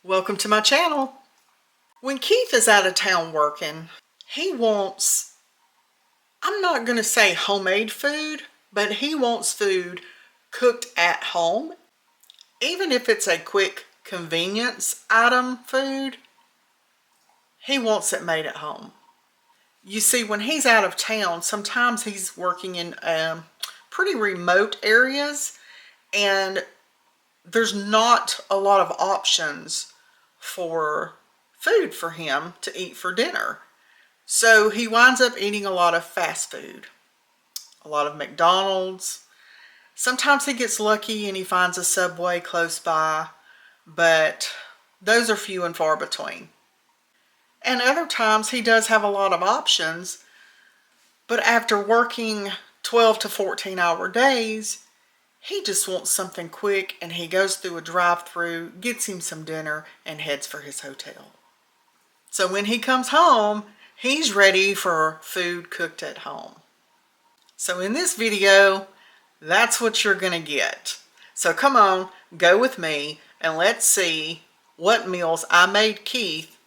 Welcome to my channel. When Keith is out of town working, he wants, I'm not going to say homemade food, but he wants food cooked at home. Even if it's a quick convenience item food, he wants it made at home. You see, when he's out of town, sometimes he's working in pretty remote areas, and there's not a lot of options for food for him to eat for dinner. So he winds up eating a lot of fast food, a lot of McDonald's. Sometimes he gets lucky and he finds a Subway close by, but those are few and far between. And other times he does have a lot of options, but after working 12 to 14 hour days, he just wants something quick, and he goes through a drive-through, gets him some dinner, and heads for his hotel. So when he comes home, he's ready for food cooked at home. So in this video, that's what you're gonna get. So come on, go with me, and let's see what meals I made Keith,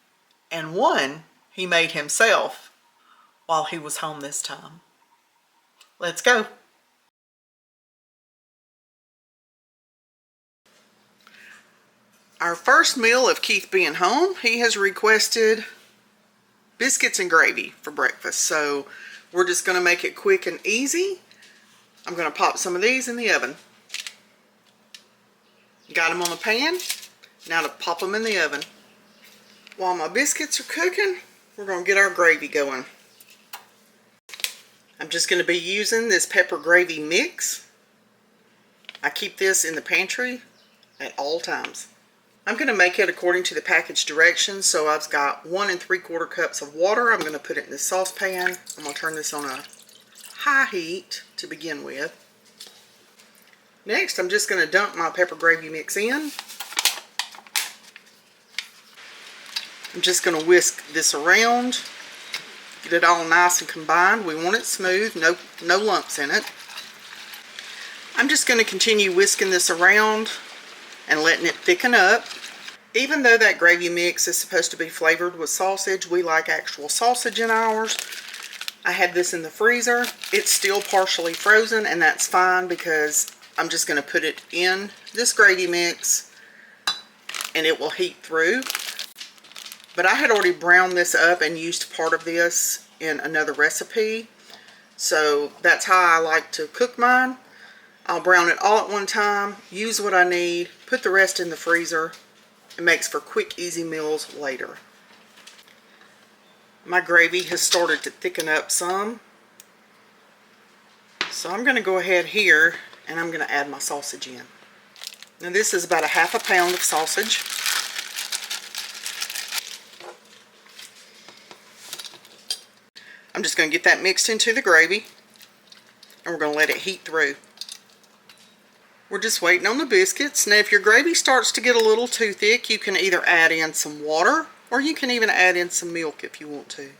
and one he made himself while he was home this time. Let's go. Our first meal of Keith being home, he has requested biscuits and gravy for breakfast. So we're just going to make it quick and easy. I'm going to pop some of these in the oven. Got them on the pan. Now to pop them in the oven. While my biscuits are cooking, we're going to get our gravy going. I'm just going to be using this pepper gravy mix. I keep this in the pantry at all times. I'm going to make it according to the package directions. So I've got 1 3/4 cups of water. I'm going to put it in this saucepan. I'm going to turn this on a high heat to begin with. Next, I'm just going to dump my pepper gravy mix in. I'm just going to whisk this around. Get it all nice and combined. We want it smooth, no lumps in it. I'm just going to continue whisking this around and letting it thicken up. Even though that gravy mix is supposed to be flavored with sausage, we like actual sausage in ours. I had this in the freezer. It's still partially frozen, and that's fine because I'm just going to put it in this gravy mix and it will heat through. But I had already browned this up and used part of this in another recipe. So that's how I like to cook mine. I'll brown it all at one time, use what I need, put the rest in the freezer. It makes for quick, easy meals later. My gravy has started to thicken up some. So I'm going to go ahead here and I'm going to add my sausage in. Now this is about 1/2 pound of sausage. I'm just going to get that mixed into the gravy, and we're going to let it heat through. We're just waiting on the biscuits. Now if your gravy starts to get a little too thick, you can either add in some water, or you can even add in some milk if you want to.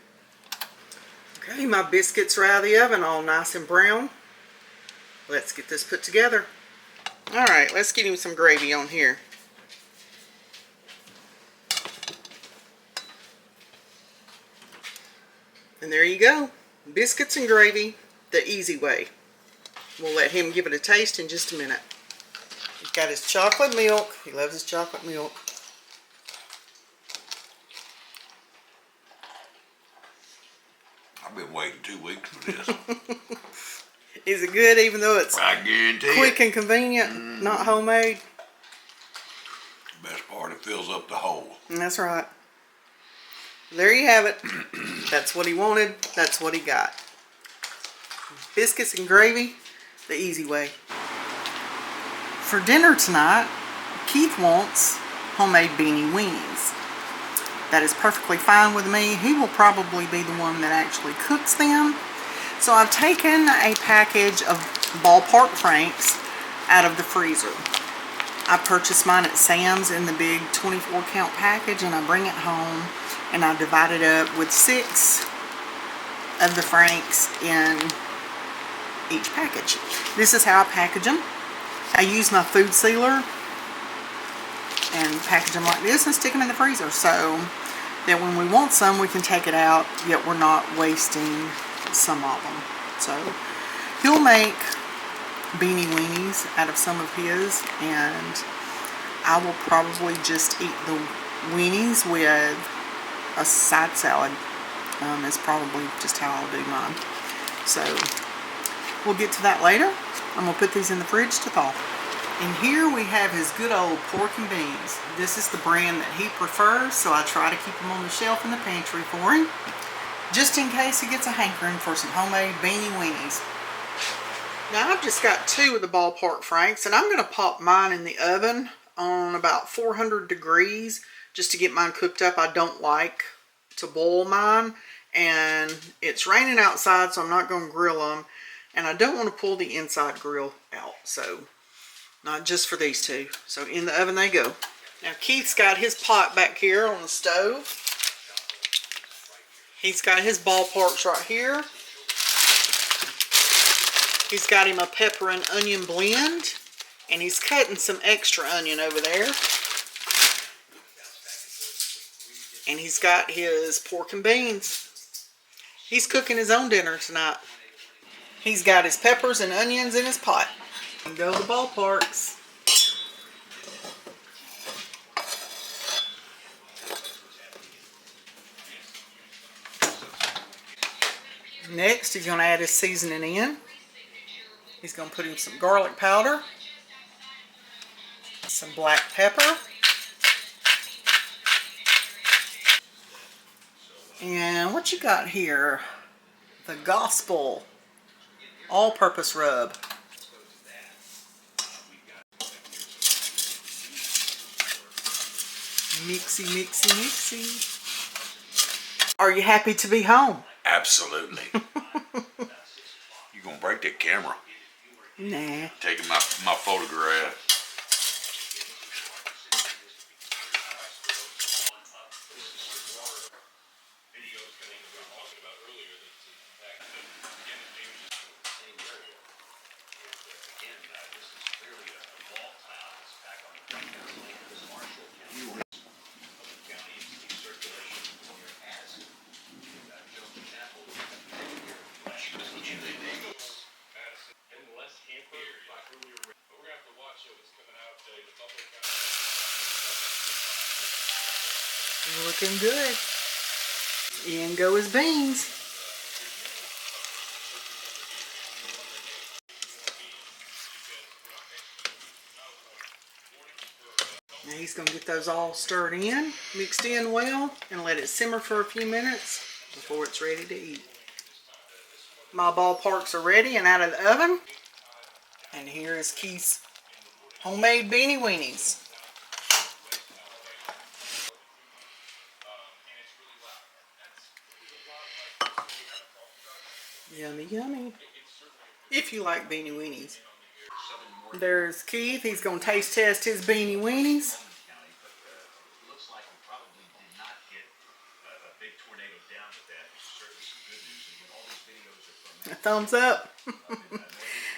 Okay, my biscuits are out of the oven, all nice and brown. Let's get this put together. Alright, let's get him some gravy on here. And there you go. Biscuits and gravy, the easy way. We'll let him give it a taste in just a minute. He's got his chocolate milk. He loves his chocolate milk. I've been waiting 2 weeks for this. Is it good even though it's I guarantee quick it. and convenient, not homemade? The best part, it fills up the hole. And that's right. There you have it. That's what he wanted. That's what he got. Biscuits and gravy, the easy way. For dinner tonight, Keith wants homemade beanie weenies. That is perfectly fine with me. He will probably be the one that actually cooks them. So I've taken a package of ballpark franks out of the freezer. I purchased mine at Sam's in the big 24 count package, and I bring it home and I divide it up with 6 of the franks in each package. This is how I package them. I use my food sealer and package them like this and stick them in the freezer so that when we want some, we can take it out, yet we're not wasting some of them. So he'll make beanie weenies out of some of his, and I will probably just eat the weenies with a side salad. Is probably just how I'll do mine. So we'll get to that later. I'm going to put these in the fridge to thaw. And here we have his good old pork and beans. This is the brand that he prefers, so I try to keep them on the shelf in the pantry for him, just in case he gets a hankering for some homemade beanie weenies. Now I've just got 2 of the ballpark franks, and I'm going to pop mine in the oven on about 400 degrees just to get mine cooked up. I don't like to boil mine, and it's raining outside, so I'm not going to grill them, and I don't want to pull the inside grill out, so not just for these 2. So in the oven they go. Now Keith's got his pot back here on the stove. He's got his ballparks right here. He's got him a pepper and onion blend, and he's cutting some extra onion over there. And he's got his pork and beans. He's cooking his own dinner tonight. He's got his peppers and onions in his pot. And go the ballparks. Next, he's going to add his seasoning in. He's going to put in some garlic powder, some black pepper, and what you got here? The Gospel all-purpose rub. Mixy, mixy, mixy. Are you happy to be home? Absolutely. You gonna break that camera? Nah. Taking my photograph. Looking good. In go his beans. Now he's going to get those all stirred in, mixed in well, and let it simmer for a few minutes before it's ready to eat. My ballparks are ready and out of the oven. And here is Keith's homemade beanie weenies. Yummy, yummy. If you like beanie weenies. There's Keith. He's going to taste test his beanie weenies. A thumbs up.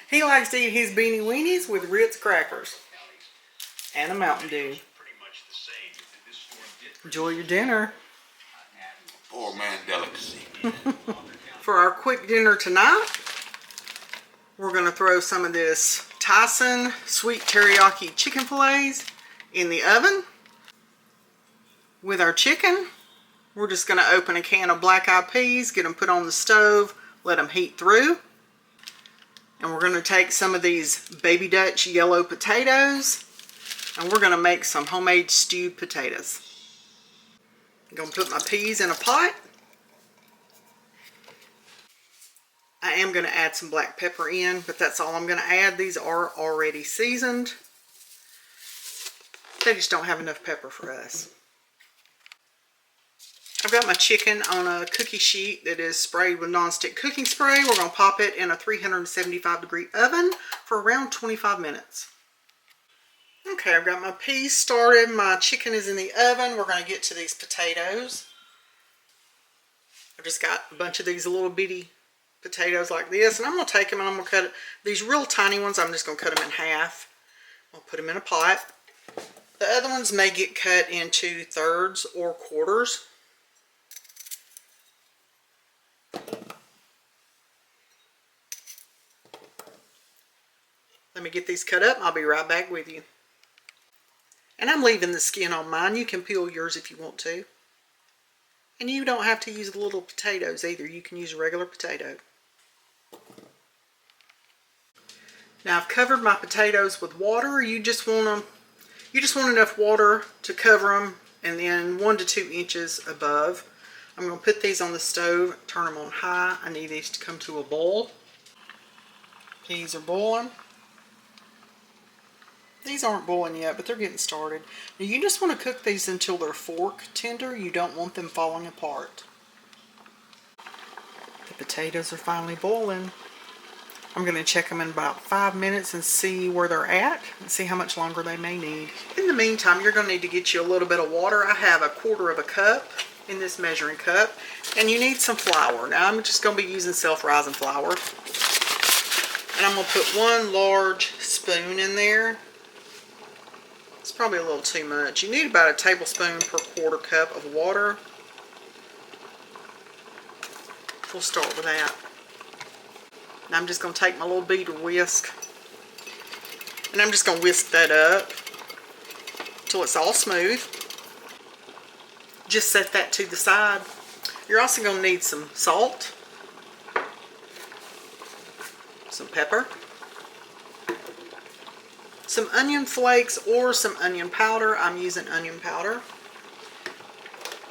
He likes to eat his beanie weenies with Ritz crackers and a Mountain Dew. Enjoy your dinner. Poor man delicacy. For our quick dinner tonight, we're going to throw some of this Tyson sweet teriyaki chicken fillets in the oven. With our chicken, we're just going to open a can of black-eyed peas, get them put on the stove, let them heat through. And we're going to take some of these Baby Dutch yellow potatoes, and we're going to make some homemade stewed potatoes. I'm going to put my peas in a pot. I am going to add some black pepper in, but that's all I'm going to add. These are already seasoned. They just don't have enough pepper for us. I've got my chicken on a cookie sheet that is sprayed with nonstick cooking spray. We're going to pop it in a 375-degree oven for around 25 minutes. Okay, I've got my peas started. My chicken is in the oven. We're going to get to these potatoes. I've just got a bunch of these little bitty potatoes like this, and I'm going to take them and I'm going to cut these real tiny ones. I'm just going to cut them in half. I'll put them in a pot. The other ones may get cut into thirds or quarters. Let me get these cut up and I'll be right back with you. And I'm leaving the skin on mine. You can peel yours if you want to. And you don't have to use the little potatoes either. You can use a regular potato. Now I've covered my potatoes with water. You just want enough water to cover them, and then 1 to 2 inches above. I'm going to put these on the stove, turn them on high. I need these to come to a boil. These are boiling. These aren't boiling yet, but they're getting started. Now you just want to cook these until they're fork tender. You don't want them falling apart. The potatoes are finally boiling. I'm going to check them in about 5 minutes and see where they're at and see how much longer they may need. In the meantime, you're going to need to get you a little bit of water. I have 1/4 cup in this measuring cup, and you need some flour. Now I'm just going to be using self-rising flour, and I'm going to put 1 large spoon in there. It's probably a little too much. You need about 1 tablespoon per 1/4 cup of water. We'll start with that. And I'm just going to take my little beater whisk, and I'm just going to whisk that up until it's all smooth. Just set that to the side. You're also going to need some salt, some pepper, some onion flakes or some onion powder. I'm using onion powder.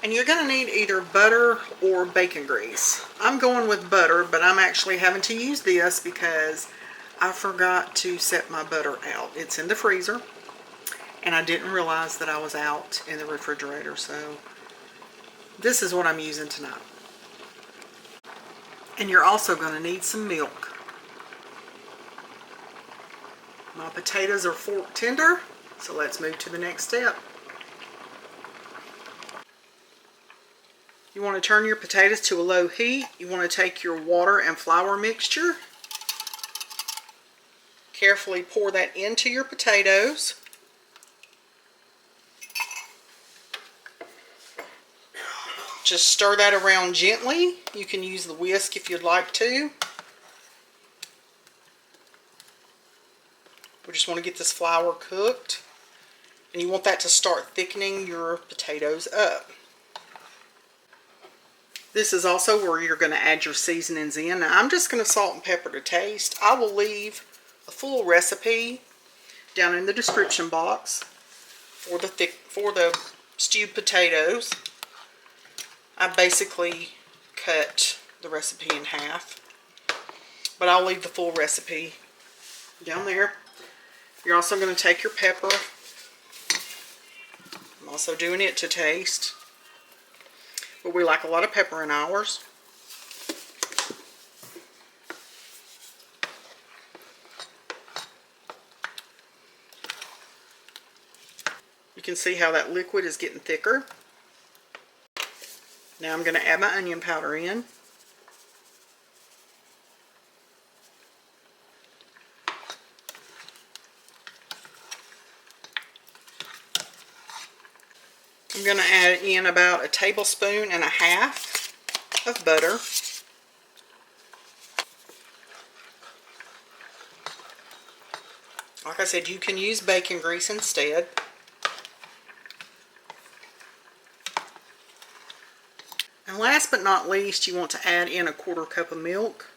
And you're going to need either butter or bacon grease. I'm going with butter, but I'm actually having to use this because I forgot to set my butter out. It's in the freezer, and I didn't realize that I was out in the refrigerator, so this is what I'm using tonight. And you're also going to need some milk. My potatoes are fork tender, so let's move to the next step. You want to turn your potatoes to a low heat. You want to take your water and flour mixture. Carefully pour that into your potatoes. Just stir that around gently. You can use the whisk if you'd like to. We just want to get this flour cooked. And you want that to start thickening your potatoes up. This is also where you're going to add your seasonings in. Now, I'm just going to salt and pepper to taste. I will leave a full recipe down in the description box for the stewed potatoes. I basically cut the recipe in half, but I'll leave the full recipe down there. You're also going to take your pepper. I'm also doing it to taste, but we like a lot of pepper in ours. You can see how that liquid is getting thicker. Now I'm going to add my onion powder in. I'm going to add in about 1.5 tablespoons of butter. Like I said, you can use bacon grease instead. And last but not least, you want to add in 1/4 cup of milk.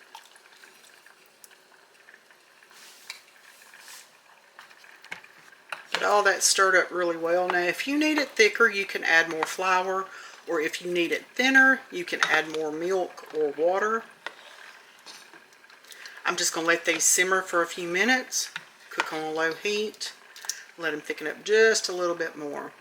Get all that stirred up really well. Now, if you need it thicker, you can add more flour, or if you need it thinner, you can add more milk or water. I'm just going to let these simmer for a few minutes, cook on a low heat, let them thicken up just a little bit more.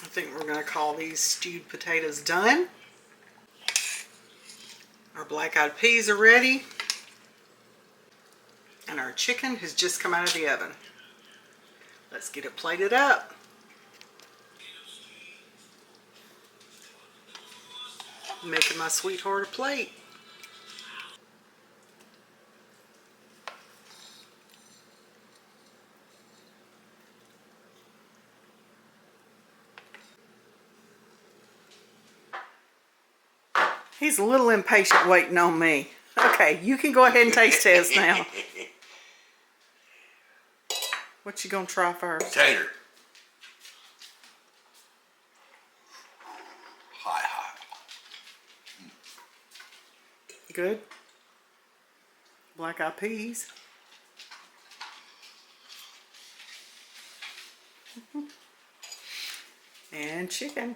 I think we're going to call these stewed potatoes done. Our black-eyed peas are ready. And our chicken has just come out of the oven. Let's get it plated up. making my sweetheart a plate. He's a little impatient waiting on me. Okay, you can go ahead and taste test now. What you gonna try first? Tater. Hot. Good. Black eyed peas. And chicken.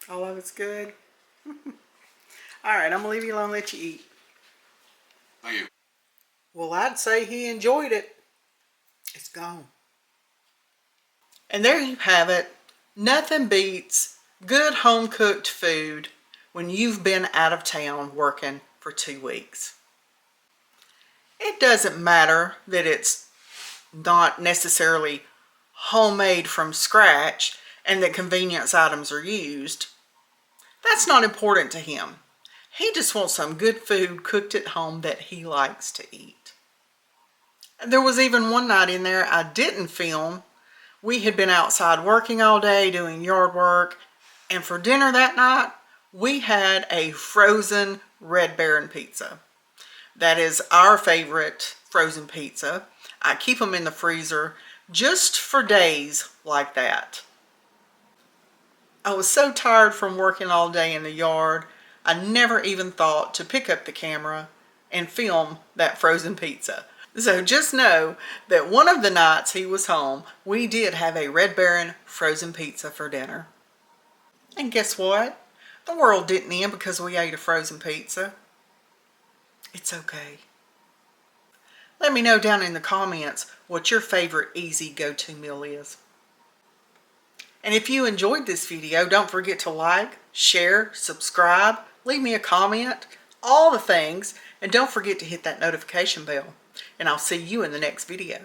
All of it's good. Alright, I'm gonna leave you alone and let you eat. Thank you. Well, I'd say he enjoyed it. It's gone. And there you have it. Nothing beats good home cooked food when you've been out of town working for 2 weeks. It doesn't matter that it's not necessarily homemade from scratch and that convenience items are used. That's not important to him. He just wants some good food cooked at home that he likes to eat. There was even one night in there I didn't film. We had been outside working all day doing yard work, and for dinner that night we had a frozen Red Baron pizza. That is our favorite frozen pizza. I keep them in the freezer just for days like that. I was so tired from working all day in the yard, I never even thought to pick up the camera and film that frozen pizza. So just know that one of the nights he was home, we did have a Red Baron frozen pizza for dinner. And guess what? The world didn't end because we ate a frozen pizza. It's okay. Let me know down in the comments what your favorite easy go-to meal is. And if you enjoyed this video, don't forget to like, share, subscribe, leave me a comment, all the things, and don't forget to hit that notification bell. And I'll see you in the next video.